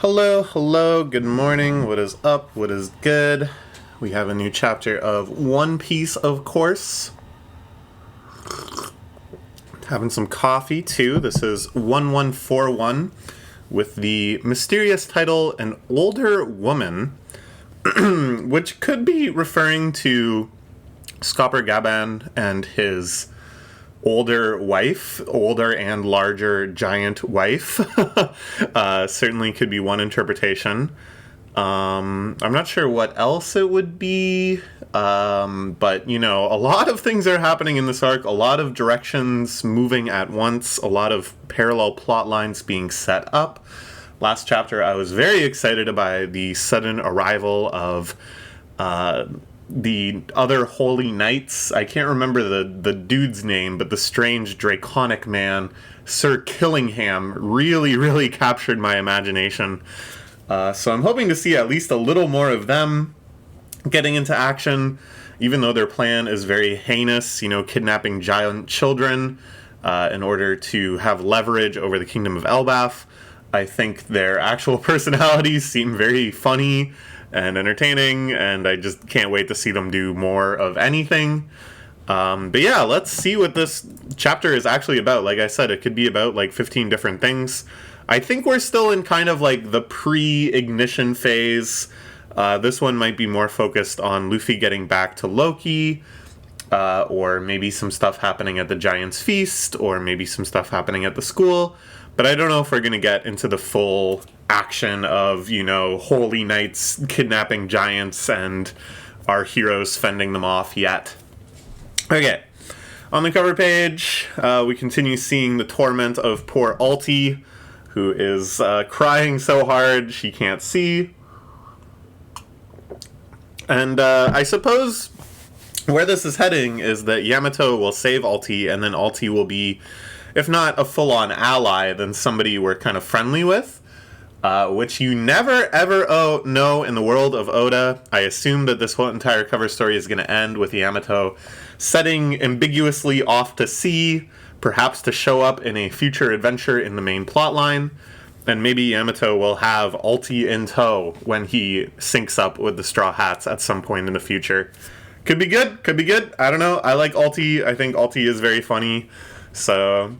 Hello, hello, good morning, what is up, what is good? We have a new chapter of One Piece, of course. Having some coffee, too. This is 1141 with the mysterious title, An Older Woman, which could be referring to Scopper Gaban and his older wife, older and larger giant wife. Certainly could be one interpretation. I'm not sure what else it would be, but, you know, a lot of things are happening in this arc, a lot of directions moving at once, a lot of parallel plot lines being set up. Last chapter, I was very excited by the sudden arrival of the other holy knights. I can't remember the dude's name, but the strange draconic man, Sir Killingham, really captured my imagination. So I'm hoping to see at least a little more of them getting into action, even though their plan is very heinous, you know, kidnapping giant children in order to have leverage over the kingdom of Elbaf. I think their actual personalities seem very funny and entertaining, and I just can't wait to see them do more of anything. But yeah, let's see what this chapter is actually about. Like I said, it could be about like 15 different things. I think we're still in kind of like the pre-ignition phase. This one might be more focused on Luffy getting back to Loki, or maybe some stuff happening at the Giant's Feast, or maybe some stuff happening at the school. But I don't know if we're going to get into the full action of, you know, holy knights kidnapping giants and our heroes fending them off yet. Okay, on the cover page, we continue seeing the torment of poor Alti, who is crying so hard she can't see. And I suppose where this is heading is that Yamato will save Alti, and then Alti will be, if not a full-on ally, then somebody we're kind of friendly with. Which you never, ever know in the world of Oda. I assume that this whole entire cover story is going to end with Yamato setting ambiguously off to sea, perhaps to show up in a future adventure in the main plotline. And maybe Yamato will have Alti in tow when he syncs up with the Straw Hats at some point in the future. Could be good, could be good. I don't know. I like Alti. I think Alti is very funny. So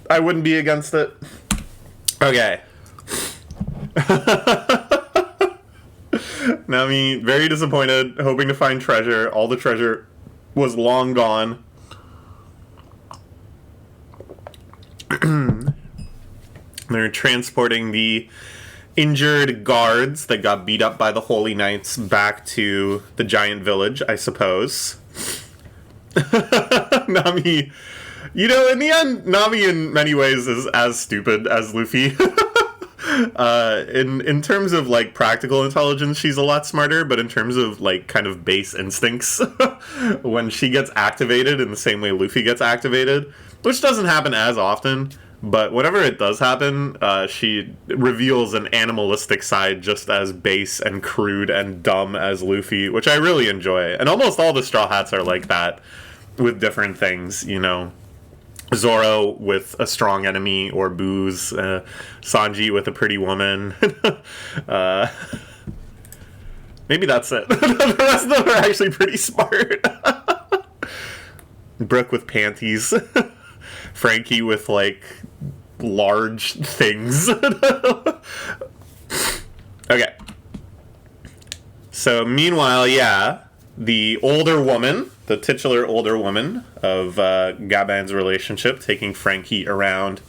I wouldn't be against it. Okay. Nami, very disappointed, hoping to find treasure. All the treasure was long gone. They're transporting the injured guards that got beat up by the Holy Knights back to the giant village, I suppose. Nami, you know, in the end, Nami in many ways is as stupid as Luffy. In terms of like practical intelligence, she's a lot smarter, but in terms of like kind of base instincts, when she gets activated in the same way Luffy gets activated, which doesn't happen as often, but whenever it does happen, she reveals an animalistic side just as base and crude and dumb as Luffy, which I really enjoy. And almost all the Straw Hats are like that with different things, you know. Zoro with a strong enemy or booze, Sanji with a pretty woman. Maybe that's it. The rest of them are actually pretty smart. Brooke with panties. Frankie with, like, large things. Okay. So, meanwhile, yeah, the older woman, the titular older woman of Gaban's relationship, taking Frankie around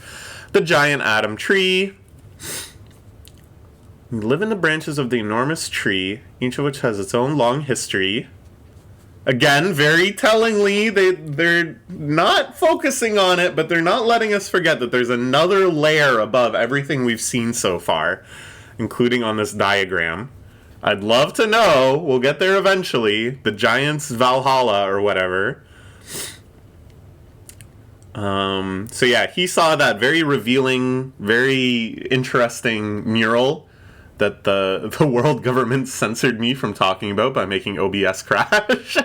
the giant Atom Tree. We live in the branches of the enormous tree, each of which has its own long history. Again, very tellingly, they're not focusing on it, but they're not letting us forget that there's another layer above everything we've seen so far, including on this diagram. I'd love to know, we'll get there eventually, the Giant's Valhalla or whatever. So yeah, he saw that very revealing, very interesting mural that the world government censored me from talking about by making OBS crash.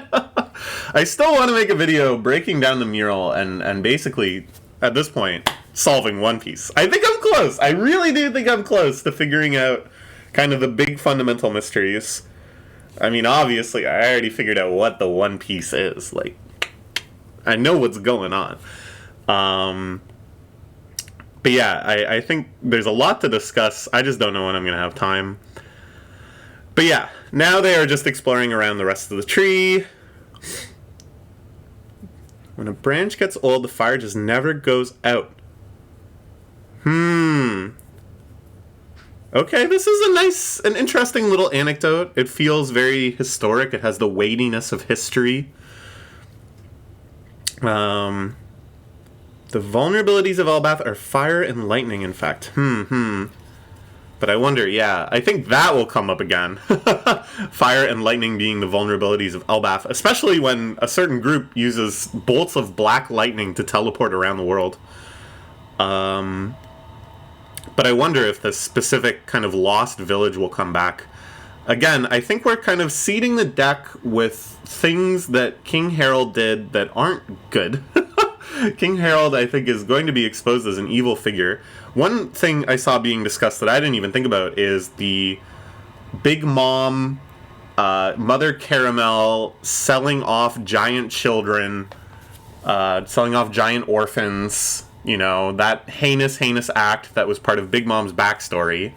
I still want to make a video breaking down the mural and basically, at this point, solving One Piece. I think I'm close. I really do think I'm close to figuring out kind of the big fundamental mysteries. I mean, obviously, I already figured out what the One Piece is. Like, I know what's going on. But yeah, I think there's a lot to discuss. I just don't know when I'm going to have time. But yeah, now they are just exploring around the rest of the tree. When a branch gets old, the fire just never goes out. Okay, this is an interesting little anecdote. It feels very historic. It has the weightiness of history. The vulnerabilities of Elbaf are fire and lightning, in fact. But I wonder, yeah, I think that will come up again. Fire and lightning being the vulnerabilities of Elbaf, especially when a certain group uses bolts of black lightning to teleport around the world. But I wonder if the specific kind of lost village will come back. Again, I think we're kind of seeding the deck with things that King Harold did that aren't good. King Harold, I think, is going to be exposed as an evil figure. One thing I saw being discussed that I didn't even think about is the Big Mom, Mother Caramel selling off giant children, selling off giant orphans. You know, that heinous act that was part of Big Mom's backstory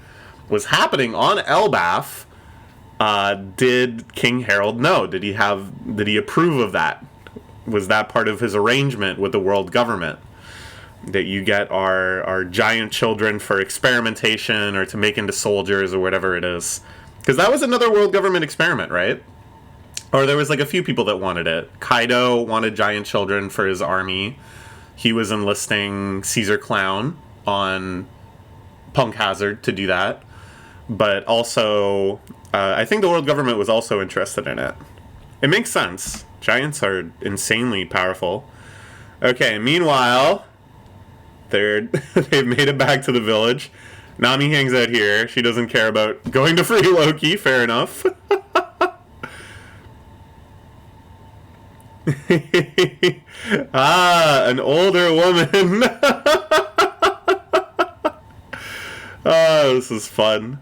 was happening on Elbaf. Did King Harold know? Did he approve of that? Was that part of his arrangement with the world government? That you get our giant children for experimentation or to make into soldiers or whatever it is. Because that was another world government experiment, right? Or there was like a few people that wanted it. Kaido wanted giant children for his army. He was enlisting Caesar Clown on Punk Hazard to do that. But also, I think the world government was also interested in it. It makes sense. Giants are insanely powerful. Okay, meanwhile, they've made it back to the village. Nami hangs out here. She doesn't care about going to free Loki. Fair enough. An older woman. Oh, this is fun.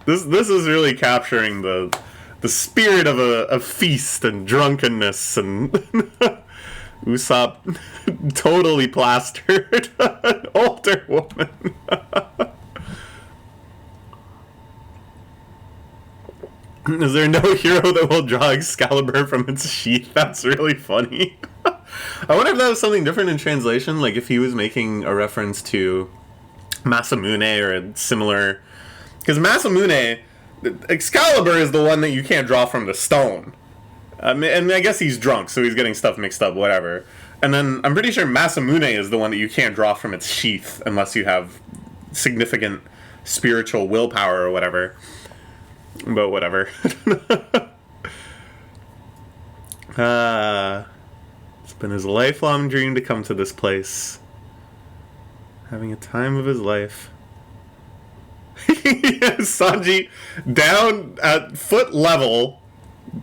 This is really capturing the spirit of a feast and drunkenness, and Usopp totally plastered an older woman. Is there no hero that will draw Excalibur from its sheath? That's really funny. I wonder if that was something different in translation, like if he was making a reference to Masamune or a similar... Because Masamune, Excalibur is the one that you can't draw from the stone. And I guess he's drunk, so he's getting stuff mixed up, whatever. And then I'm pretty sure Masamune is the one that you can't draw from its sheath unless you have significant spiritual willpower or whatever. But whatever. It's been his lifelong dream to come to this place. Having a time of his life. Sanji, down at foot level,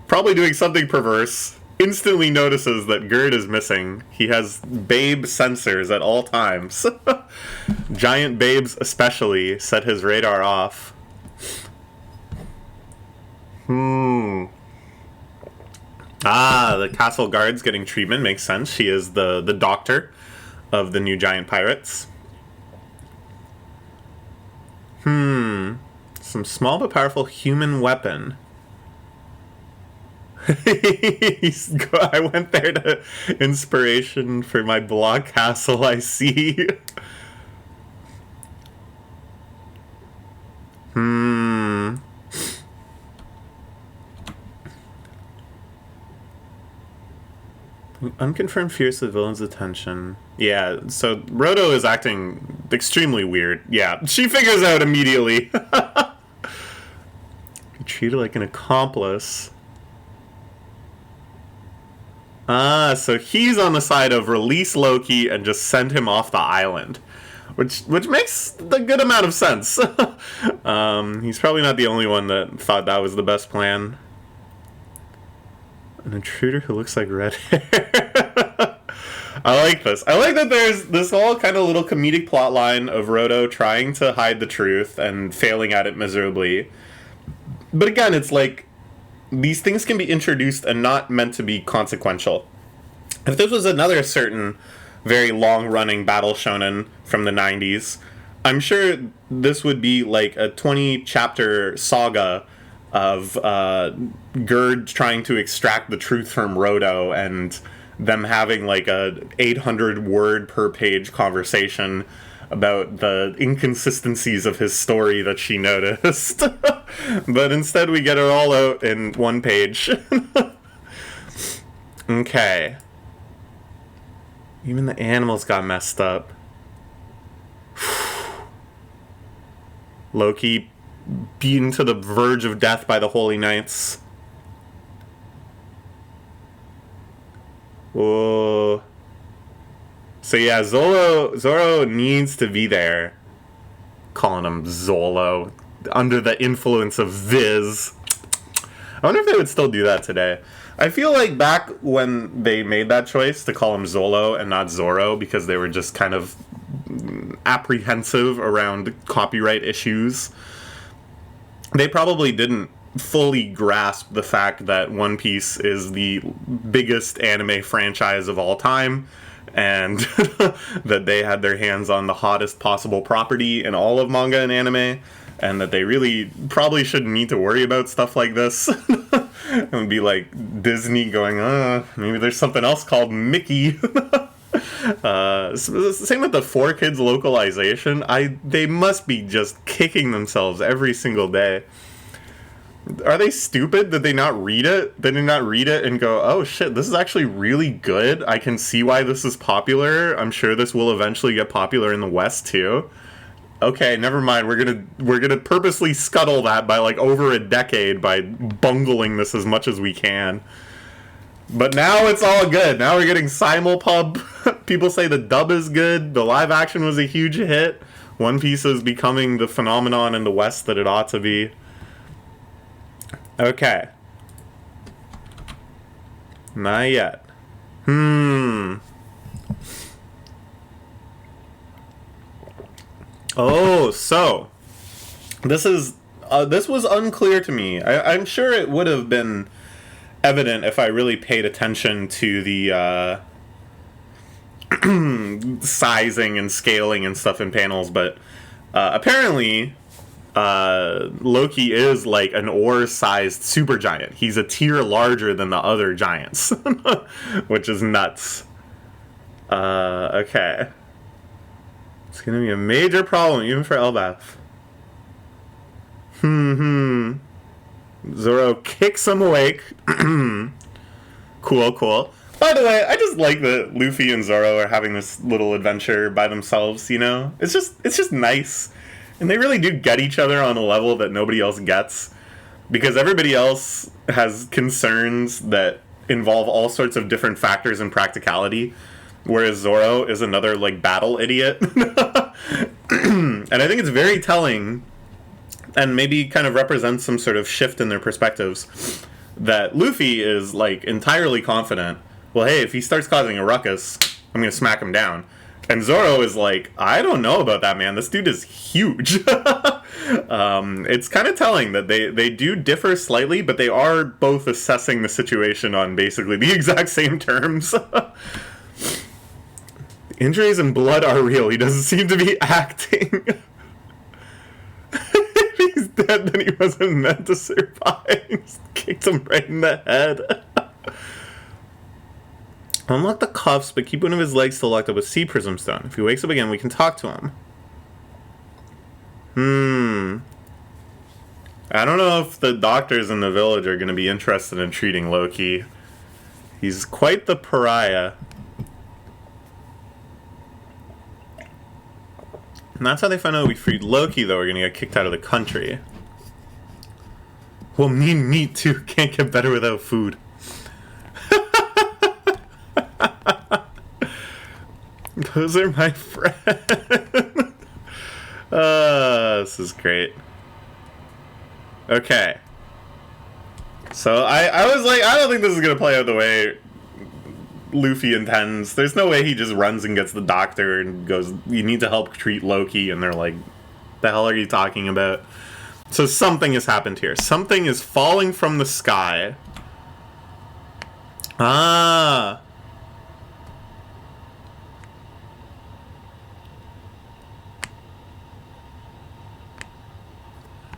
probably doing something perverse, instantly notices that Gerd is missing. He has babe sensors at all times. Giant babes especially set his radar off. The castle guard's getting treatment. Makes sense. She is the doctor of the new giant pirates. Some small but powerful human weapon. I went there to inspiration for my blog castle, I see. Unconfirmed fears the villain's attention. Yeah, so Roto is acting extremely weird. Yeah, she figures out immediately. Treated like an accomplice. So he's on the side of release Loki and just send him off the island. Which makes a good amount of sense. He's probably not the only one that thought that was the best plan. An intruder who looks like red hair. I like this. I like that there's this whole kind of little comedic plot line of Roto trying to hide the truth and failing at it miserably. But again, it's like these things can be introduced and not meant to be consequential. If this was another certain very long-running battle shonen from the 90s, I'm sure this would be like a 20-chapter saga of Gerd trying to extract the truth from Roto and them having like a 800 word per page conversation about the inconsistencies of his story that she noticed. But instead we get it all out in one page. Okay. Even the animals got messed up. Loki beaten to the verge of death by the Holy Knights. Whoa. So yeah, Zoro needs to be there. Calling him Zolo. Under the influence of Viz. I wonder if they would still do that today. I feel like back when they made that choice to call him Zolo and not Zoro, because they were just kind of apprehensive around copyright issues, they probably didn't fully grasp the fact that One Piece is the biggest anime franchise of all time, and that they had their hands on the hottest possible property in all of manga and anime, and that they really probably shouldn't need to worry about stuff like this. It would be like Disney going, maybe there's something else called Mickey. Same with the 4Kids localization. They must be just kicking themselves every single day. Are they stupid? Did they not read it? Did they not read it and go, oh shit, this is actually really good. I can see why this is popular. I'm sure this will eventually get popular in the West too. Okay, never mind. We're gonna purposely scuttle that by like over a decade by bungling this as much as we can. But now it's all good. Now we're getting simulpub. People say the dub is good. The live action was a huge hit. One Piece is becoming the phenomenon in the West that it ought to be. Okay. Not yet. Oh, so this was unclear to me. I'm sure it would have been evident if I really paid attention to the sizing and scaling and stuff in panels, but apparently Loki is like an ore-sized supergiant. He's a tier larger than the other giants, which is nuts. Okay. It's gonna be a major problem, even for Elbaf. Zoro kicks him awake. Cool. By the way, I just like that Luffy and Zoro are having this little adventure by themselves, you know? It's just nice. And they really do get each other on a level that nobody else gets. Because everybody else has concerns that involve all sorts of different factors and practicality. Whereas Zoro is another, like, battle idiot. And I think it's very telling, and maybe kind of represents some sort of shift in their perspectives, that Luffy is, like, entirely confident, well, hey, if he starts causing a ruckus, I'm gonna smack him down. And Zoro is like, I don't know about that, man. This dude is huge. It's kind of telling that they do differ slightly, but they are both assessing the situation on basically the exact same terms. Injuries and blood are real. He doesn't seem to be acting. If he's dead, then he wasn't meant to survive. He kicked him right in the head. Unlock the cuffs, but keep one of his legs still locked up with Sea Prism Stone. If he wakes up again, we can talk to him. I don't know if the doctors in the village are going to be interested in treating Loki. He's quite the pariah. And that's how they find out we freed Loki, though. We're gonna get kicked out of the country. Well, me too. Can't get better without food. Those are my friends. This is great. Okay. So I was like, I don't think this is gonna play out the way Luffy intends. There's no way he just runs and gets the doctor and goes, you need to help treat Loki, and they're like, the hell are you talking about? So something has happened here. Something is falling from the sky. Ah.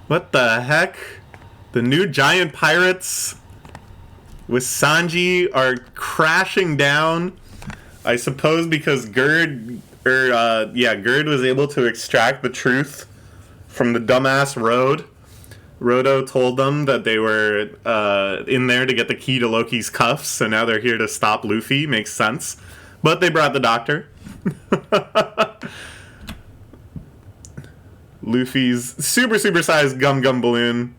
What the heck? The new giant pirates with Sanji are crashing down. I suppose because Gerd was able to extract the truth from the dumbass Road. Rodo told them that they were in there to get the key to Loki's cuffs, and now they're here to stop Luffy. Makes sense. But they brought the doctor. Luffy's super-sized Gum Gum balloon.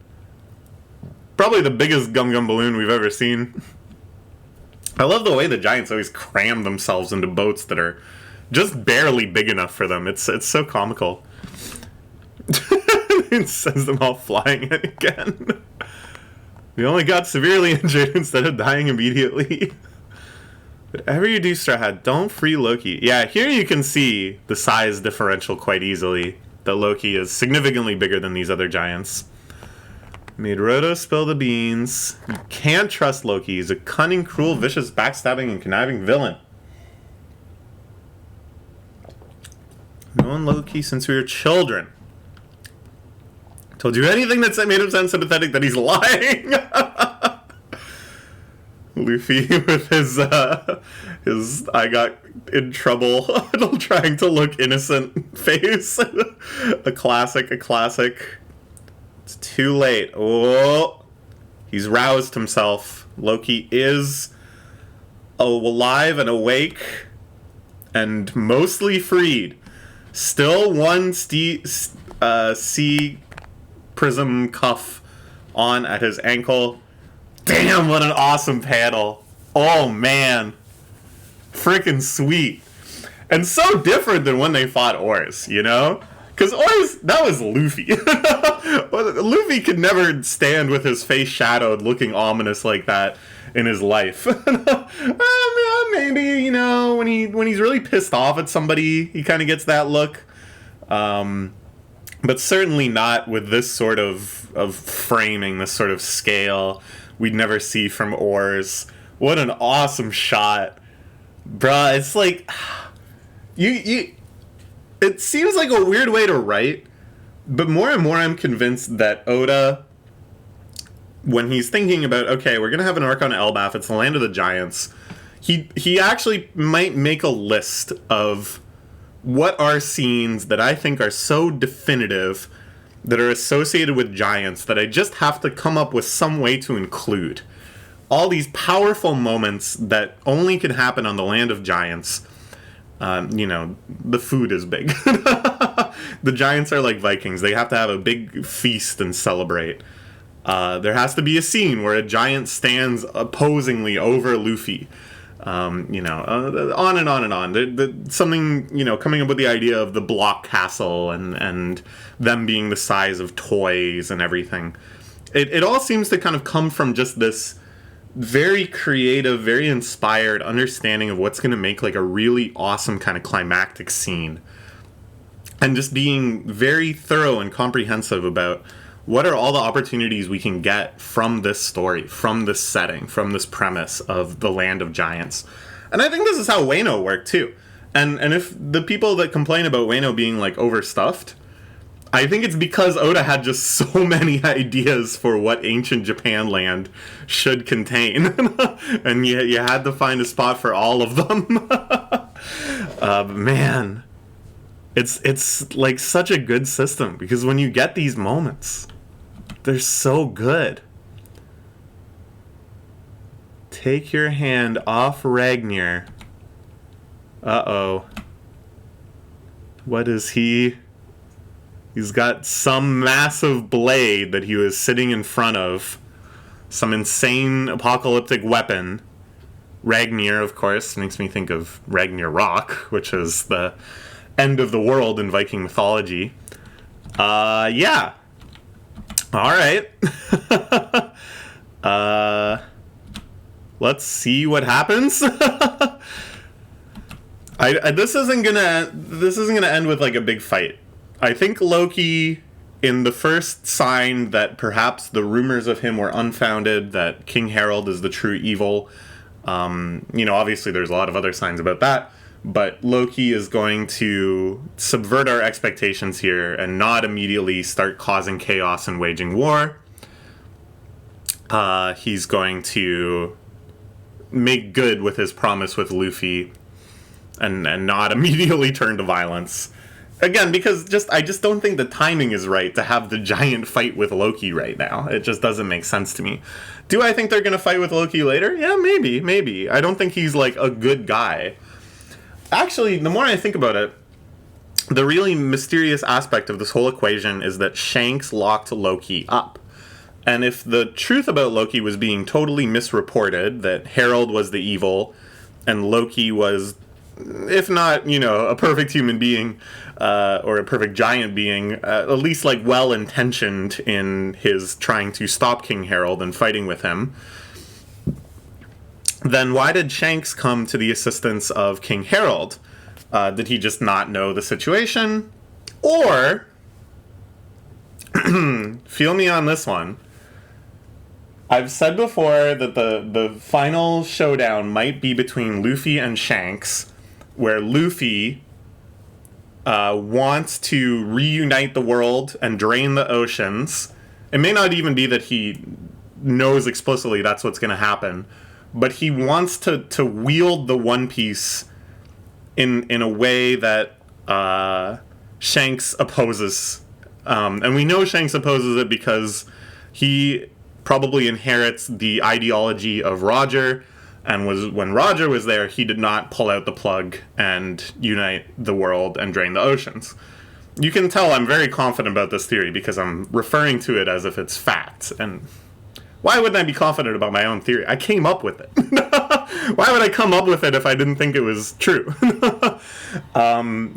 Probably the biggest Gum Gum balloon we've ever seen. I love the way the giants always cram themselves into boats that are just barely big enough for them. It's so comical. It sends them all flying in again. We only got severely injured instead of dying immediately. Whatever you do, Straw Hat, don't free Loki. Yeah, here you can see the size differential quite easily. That Loki is significantly bigger than these other giants. Made Rodo spill the beans. You can't trust Loki. He's a cunning, cruel, vicious, backstabbing, and conniving villain. Known Loki since we were children. Told you anything that made him sound sympathetic that he's lying. Luffy with his I got in trouble trying to look innocent face. A classic. It's too late. Oh, he's roused himself. Loki is alive and awake and mostly freed. Still one sea prism cuff on at his ankle. Damn, what an awesome panel. Oh, man. Freaking sweet. And so different than when they fought Oars, you know? Because Oars, that was Luffy. Luffy could never stand with his face shadowed looking ominous like that in his life. Maybe, you know, when he's really pissed off at somebody, he kind of gets that look. But certainly not with this sort of framing, this sort of scale we'd never see from Oars. What an awesome shot. Bruh, it's like it seems like a weird way to write, but more and more I'm convinced that Oda, when he's thinking about, okay, we're gonna have an arc on Elbaf, it's the land of the giants, he actually might make a list of what are scenes that I think are so definitive that are associated with giants that I just have to come up with some way to include. All these powerful moments that only can happen on the land of giants. You know, the food is big. The giants are like Vikings. They have to have a big feast and celebrate. There has to be a scene where a giant stands opposingly over Luffy. You know, on and on and on. Something, you know, coming up with the idea of the block castle and them being the size of toys and everything. It all seems to kind of come from just this very creative, very inspired understanding of what's going to make like a really awesome kind of climactic scene. And just being very thorough and comprehensive about what are all the opportunities we can get from this story, from this setting, from this premise of the land of giants. And I think this is how Wano worked too. And if the people that complain about Wano being like overstuffed, I think it's because Oda had just so many ideas for what ancient Japan land should contain. And you had to find a spot for all of them. Man, it's like such a good system because when you get these moments, they're so good. Take your hand off Ragnar. Uh-oh. What is he? He's got some massive blade that he was sitting in front of. Some insane apocalyptic weapon. Ragnar, of course, makes me think of Ragnarok, which is the end of the world in Viking mythology. Yeah. Alright. Let's see what happens. This isn't gonna end with like a big fight. I think Loki, in the first sign that perhaps the rumors of him were unfounded, that King Harold is the true evil. Obviously there's a lot of other signs about that, but Loki is going to subvert our expectations here and not immediately start causing chaos and waging war. He's going to make good with his promise with Luffy and not immediately turn to violence. Again, because I just don't think the timing is right to have the giant fight with Loki right now. It just doesn't make sense to me. Do I think they're going to fight with Loki later? Yeah, maybe. I don't think he's like a good guy. Actually, the more I think about it, the really mysterious aspect of this whole equation is that Shanks locked Loki up. And if the truth about Loki was being totally misreported, that Harold was the evil and Loki was, if not, a perfect human being or a perfect giant being, at least like well-intentioned in his trying to stop King Harold and fighting with him, then why did Shanks come to the assistance of King Harold? Did he just not know the situation? Or, feel me on this one, I've said before that the final showdown might be between Luffy and Shanks, where Luffy wants to reunite the world and drain the oceans. It may not even be that he knows explicitly that's what's going to happen, but he wants to wield the One Piece in a way that Shanks opposes. And we know Shanks opposes it because he probably inherits the ideology of Roger, and when Roger was there, he did not pull out the plug and unite the world and drain the oceans. You can tell I'm very confident about this theory because I'm referring to it as if it's fact. And why wouldn't I be confident about my own theory? I came up with it. Why would I come up with it if I didn't think it was true?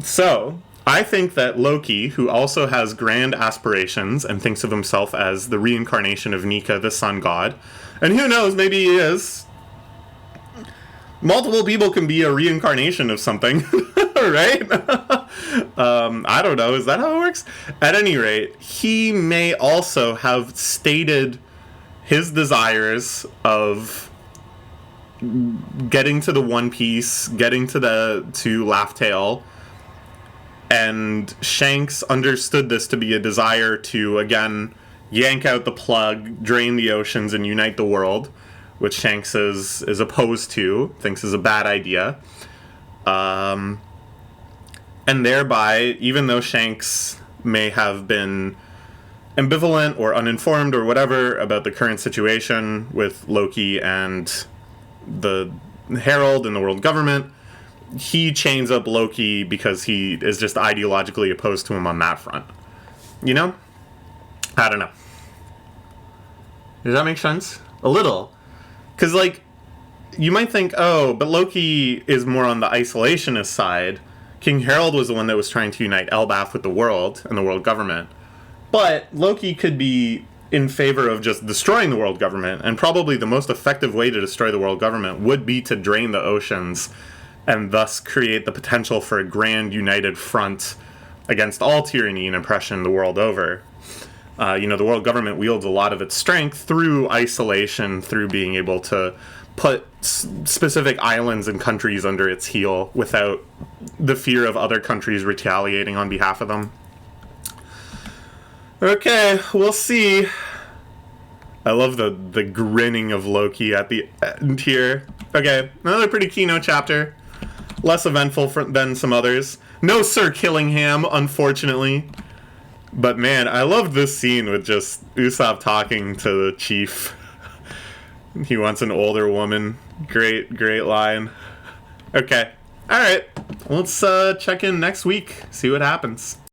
So I think that Loki, who also has grand aspirations and thinks of himself as the reincarnation of Nika, the sun god, and who knows, maybe he is. Multiple people can be a reincarnation of something, right? I don't know. Is that how it works? At any rate, he may also have stated his desires of getting to the One Piece, getting to Laugh Tale, and Shanks understood this to be a desire to, again, yank out the plug, drain the oceans, and unite the world, which Shanks is opposed to, thinks is a bad idea. And thereby, even though Shanks may have been ambivalent or uninformed or whatever about the current situation with Loki and the Herald and the world government, he chains up Loki because he is just ideologically opposed to him on that front. I don't know. Does that make sense? A little. Because, you might think, oh, but Loki is more on the isolationist side. King Harold was the one that was trying to unite Elbaf with the world and the world government. But Loki could be in favor of just destroying the world government, and probably the most effective way to destroy the world government would be to drain the oceans and thus create the potential for a grand united front against all tyranny and oppression the world over. The world government wields a lot of its strength through isolation, through being able to put specific islands and countries under its heel without the fear of other countries retaliating on behalf of them. Okay, we'll see. I love the grinning of Loki at the end here. Okay, another pretty keynote chapter. Less eventful than some others. No Sir Killingham, unfortunately. But man, I love this scene with just Usopp talking to the chief. He wants an older woman. Great line. Okay. Alright. Let's check in next week. See what happens.